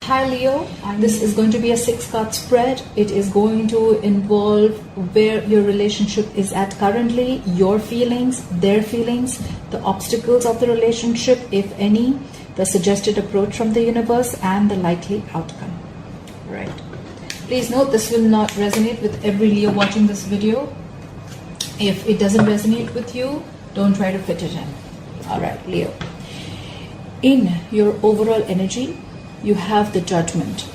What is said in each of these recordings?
Hi Leo, this is going to be a 6-card spread. It is going to involve where your relationship is at currently, your feelings, their feelings, the obstacles of the relationship, if any, the suggested approach from the universe, and the likely outcome. Right. Please note, this will not resonate with every Leo watching this video. If it doesn't resonate with you, don't try to fit it in. Alright, Leo. In your overall energy, you have the Judgment.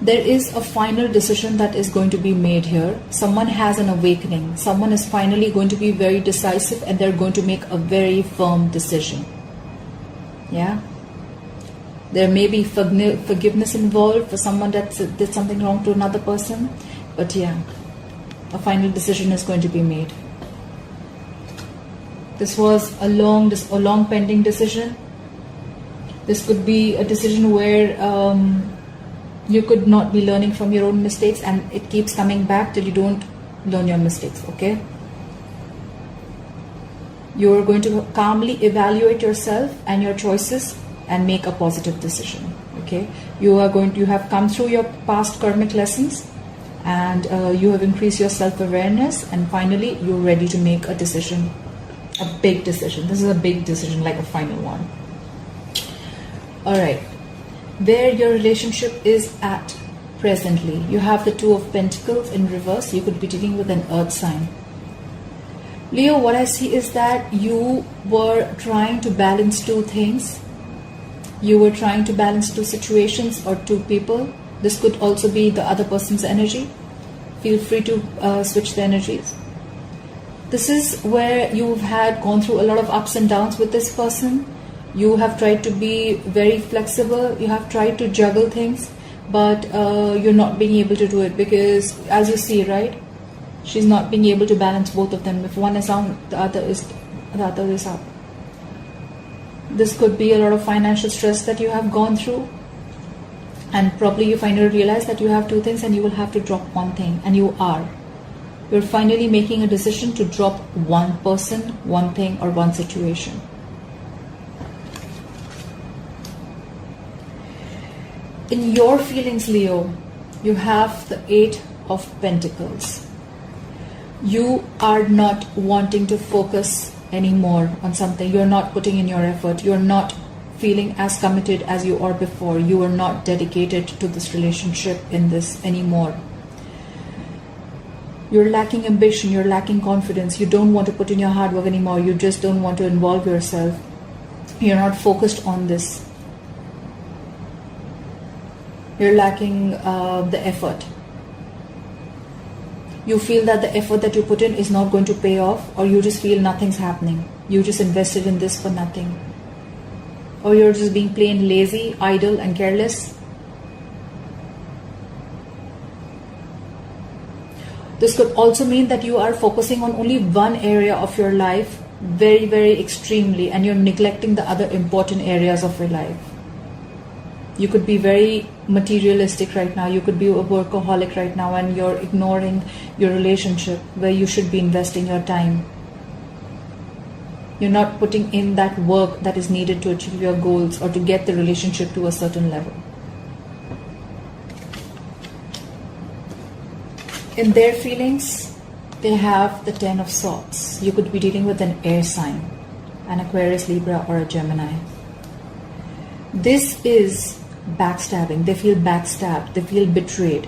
There is a final decision that is going to be made here. Someone has an awakening. Someone is finally going to be very decisive and they're going to make a very firm decision. Yeah? There may be forgiveness involved for someone that did something wrong to another person. But yeah, a final decision is going to be made. This was a long pending decision. This could be a decision where you could not be learning from your own mistakes, and it keeps coming back till you don't learn your mistakes, okay? You are going to calmly evaluate yourself and your choices and make a positive decision, okay? You have come through your past karmic lessons, and you have increased your self-awareness, and finally you're ready to make a decision, a big decision. This is a big decision, like a final one. Alright, where your relationship is at presently, you have the Two of Pentacles in reverse. You could be dealing with an earth sign. Leo, what I see is that you were trying to balance two things. You were trying to balance two situations or two people. This could also be the other person's energy. Feel free to switch the energies. This is where you've gone through a lot of ups and downs with this person. You have tried to be very flexible. You have tried to juggle things, but you're not being able to do it because, as you see, right, she's not being able to balance both of them. If one is down, the other is up. This could be a lot of financial stress that you have gone through, and probably you finally realize that you have two things and you will have to drop one thing, and you are. You're finally making a decision to drop one person, one thing, or one situation. In your feelings, Leo, you have the 8 of Pentacles. You are not wanting to focus anymore on something. You're not putting in your effort. You're not feeling as committed as you are before. You are not dedicated to this relationship in this anymore. You're lacking ambition. You're lacking confidence. You don't want to put in your hard work anymore. You just don't want to involve yourself. You're not focused on this. You're lacking the effort. You feel that the effort that you put in is not going to pay off, or you just feel nothing's happening. You just invested in this for nothing. Or you're just being plain lazy, idle, and careless. This could also mean that you are focusing on only one area of your life very, very extremely, and you're neglecting the other important areas of your life. You could be very materialistic right now. You could be a workaholic right now, and you're ignoring your relationship where you should be investing your time. You're not putting in that work that is needed to achieve your goals or to get the relationship to a certain level. In their feelings, they have the 10 of Swords. You could be dealing with an air sign, an Aquarius, Libra, or a Gemini. This is backstabbing. They feel backstabbed. They feel betrayed.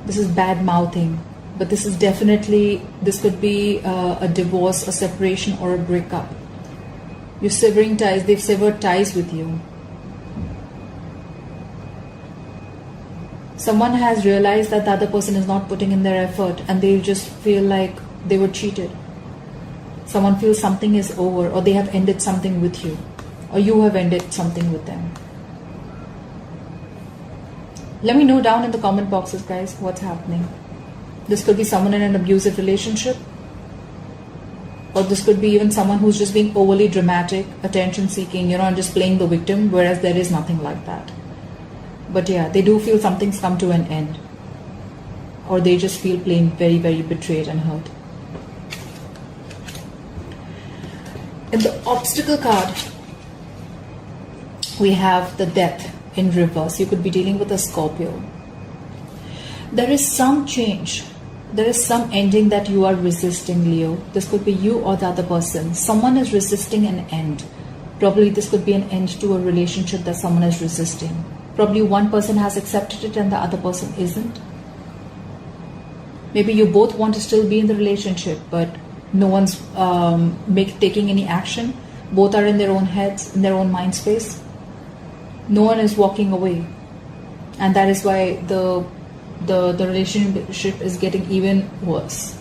This is bad mouthing. But this is definitely, this could be a divorce, a separation, or a breakup. You're severing ties. They've severed ties with you. Someone has realized that the other person is not putting in their effort, and they just feel like they were cheated. Someone feels something is over, or they have ended something with you, or you have ended something with them. Let me know down in the comment boxes, guys, what's happening. This could be someone in an abusive relationship, or this could be even someone who's just being overly dramatic, attention seeking, and just playing the victim, whereas there is nothing like that. But yeah, they do feel something's come to an end, or they just feel plain very, very betrayed and hurt. In the obstacle card, we have the death in reverse. You could be dealing with a Scorpio. There is some change. There is some ending that you are resisting, Leo. This could be you or the other person. Someone is resisting an end. Probably this could be an end to a relationship that someone is resisting. Probably one person has accepted it and the other person isn't. Maybe you both want to still be in the relationship, but no one's taking any action. Both are in their own heads, in their own mind space. No one is walking away. And that is why the relationship is getting even worse.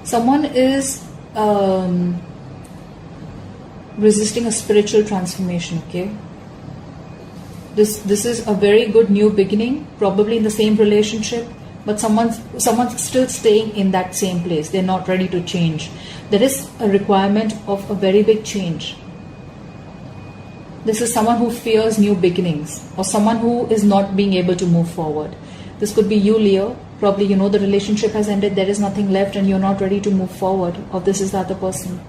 Someone is resisting a spiritual transformation, okay? This is a very good new beginning, probably in the same relationship, but someone's still staying in that same place. They're not ready to change. There is a requirement of a very big change. This is someone who fears new beginnings, or someone who is not being able to move forward. This could be you, Leo. Probably you know the relationship has ended, there is nothing left and you're not ready to move forward, or this is the other person.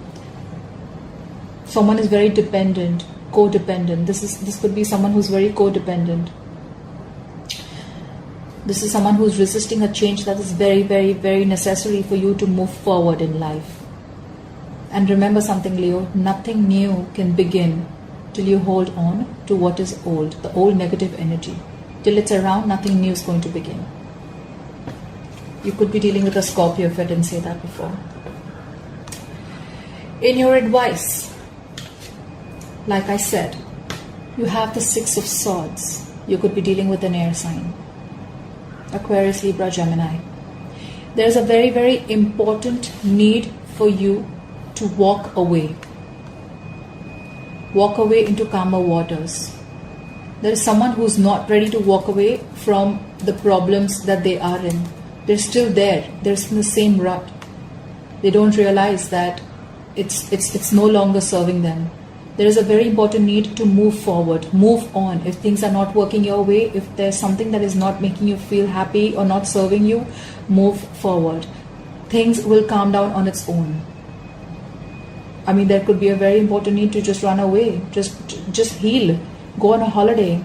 Someone is very dependent, codependent. This could be someone who's very codependent. This is someone who's resisting a change that is very, very, very necessary for you to move forward in life. And remember something, Leo, nothing new can begin till you hold on to what is old, the old negative energy. Till it's around, nothing new is going to begin. You could be dealing with a Scorpio if I didn't say that before. In your advice, like I said, you have the Six of Swords. You could be dealing with an air sign. Aquarius, Libra, Gemini. There's a very, very important need for you to walk away. Walk away into calmer waters. There is someone who's not ready to walk away from the problems that they are in. They're still there. They're in the same rut. They don't realize that it's no longer serving them. There is a very important need to move forward, move on. If things are not working your way, if there's something that is not making you feel happy or not serving you, move forward. Things will calm down on its own. I mean, there could be a very important need to just run away, just heal, go on a holiday.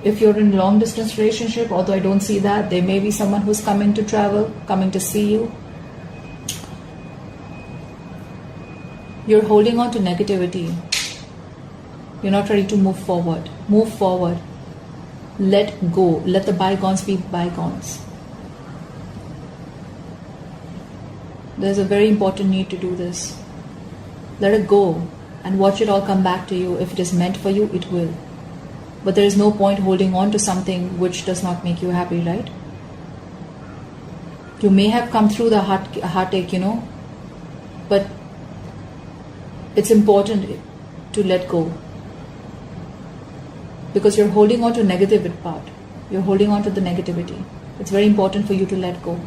If you're in a long distance relationship, although I don't see that, there may be someone who's coming to travel, coming to see you. You're holding on to negativity. You're not ready to move forward. Move forward. Let go. Let the bygones be bygones. There's a very important need to do this. Let it go and watch it all come back to you. If it is meant for you, it will. But there is no point holding on to something which does not make you happy, right? You may have come through the heartache, but it's important to let go. Because you're holding on to negative part. You're holding on to the negativity. It's very important for you to let go.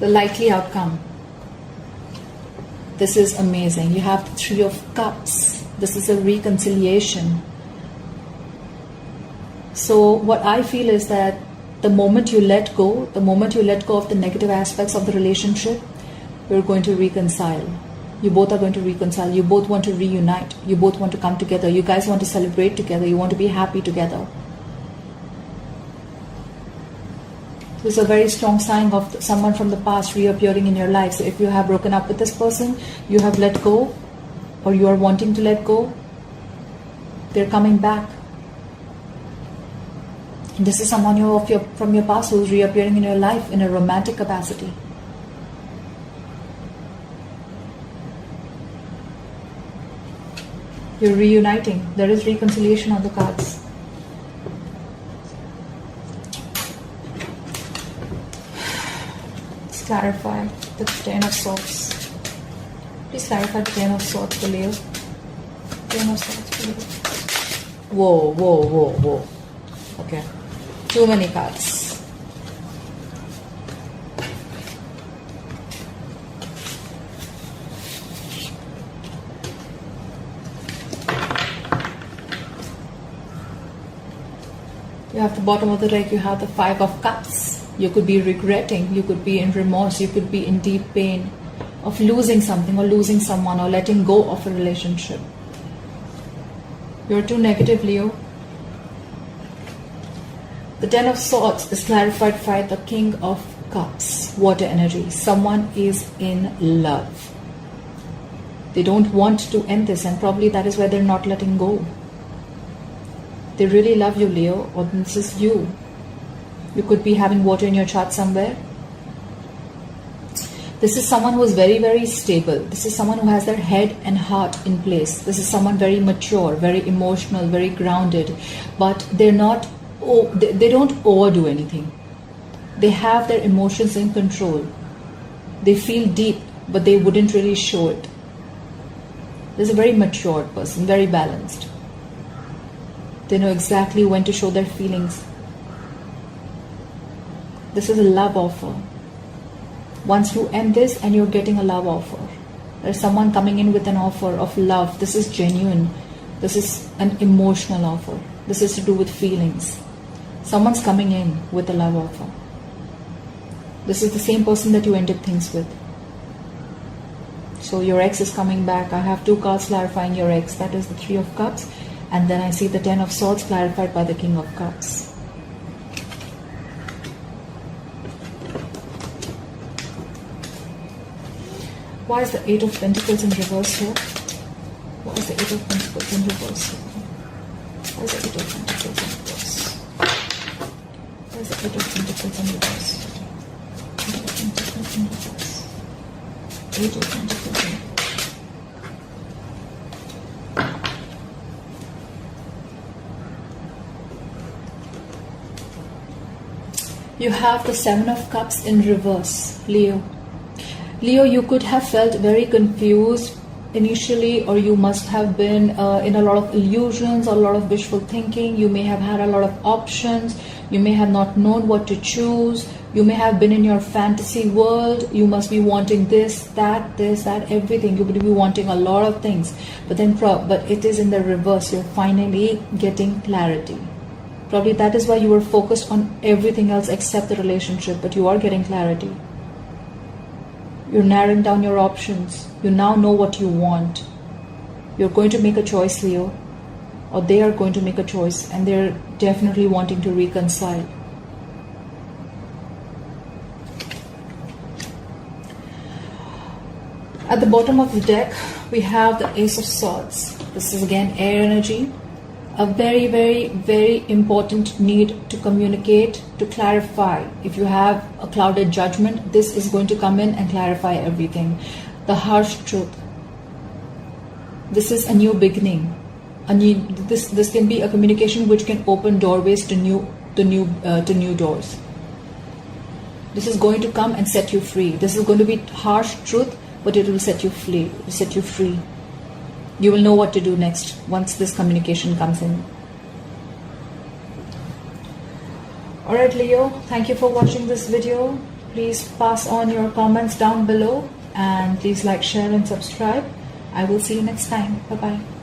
The likely outcome. This is amazing. You have the Three of Cups. This is a reconciliation. So what I feel is that the moment you let go of the negative aspects of the relationship, you're going to reconcile. You both are going to reconcile. You both want to reunite. You both want to come together. You guys want to celebrate together. You want to be happy together. This is a very strong sign of someone from the past reappearing in your life. So if you have broken up with this person, you have let go, or you are wanting to let go, they're coming back. And this is someone from your past who is reappearing in your life in a romantic capacity. You're reuniting. There is reconciliation on the cards. Let's clarify the Ten of Swords. Please clarify the Ten of Swords for Leo. Ten of Swords for Leo. Whoa. Okay. Too many cards. You have the bottom of the deck, you have the Five of Cups. You could be regretting, you could be in remorse, you could be in deep pain of losing something or losing someone or letting go of a relationship. You're too negative, Leo. The Ten of Swords is clarified by the King of Cups, water energy. Someone is in love. They don't want to end this, and probably that is why they're not letting go. They really love you, Leo, or this is you. You could be having water in your chart somewhere. This is someone who is very, very stable. This is someone who has their head and heart in place. This is someone very mature, very emotional, very grounded, but they're not, they don't overdo anything. They have their emotions in control. They feel deep, but they wouldn't really show it. This is a very mature person, very balanced. They know exactly when to show their feelings. This is a love offer. Once you end this and you're getting a love offer. There's someone coming in with an offer of love. This is genuine. This is an emotional offer. This is to do with feelings. Someone's coming in with a love offer. This is the same person that you ended things with. So your ex is coming back. I have 2 cards clarifying your ex. That is the 3 of Cups. And then I see the 10 of Swords clarified by the King of Cups. Why is the 8 of Pentacles in reverse here? Why is the 8 of Pentacles in reverse here? Why is the 8 of Pentacles in reverse? Why is the 8 of Pentacles in reverse? 8 of Pentacles in reverse. 8 of Pentacles in reverse. You have the 7 of Cups in reverse, Leo. Leo, you could have felt very confused initially, or you must have been in a lot of illusions or a lot of wishful thinking. You may have had a lot of options. You may have not known what to choose. You may have been in your fantasy world. You must be wanting this, that, everything. You would be wanting a lot of things. But then, but it is in the reverse. You're finally getting clarity. Probably that is why you were focused on everything else except the relationship, but you are getting clarity. You're narrowing down your options. You now know what you want. You're going to make a choice, Leo, or they are going to make a choice, and they're definitely wanting to reconcile. At the bottom of the deck, we have the Ace of Swords. This is again air energy. A very, very, very important need to communicate, to clarify. If you have a clouded judgment, this is going to come in and clarify everything. The harsh truth. This is a new beginning. This can be a communication which can open doorways to new doors. This is going to come and set you free. This is going to be harsh truth, but it will set you free. You will know what to do next once this communication comes in. Alright, Leo, thank you for watching this video. Please pass on your comments down below, and please like, share and subscribe. I will see you next time. Bye-bye.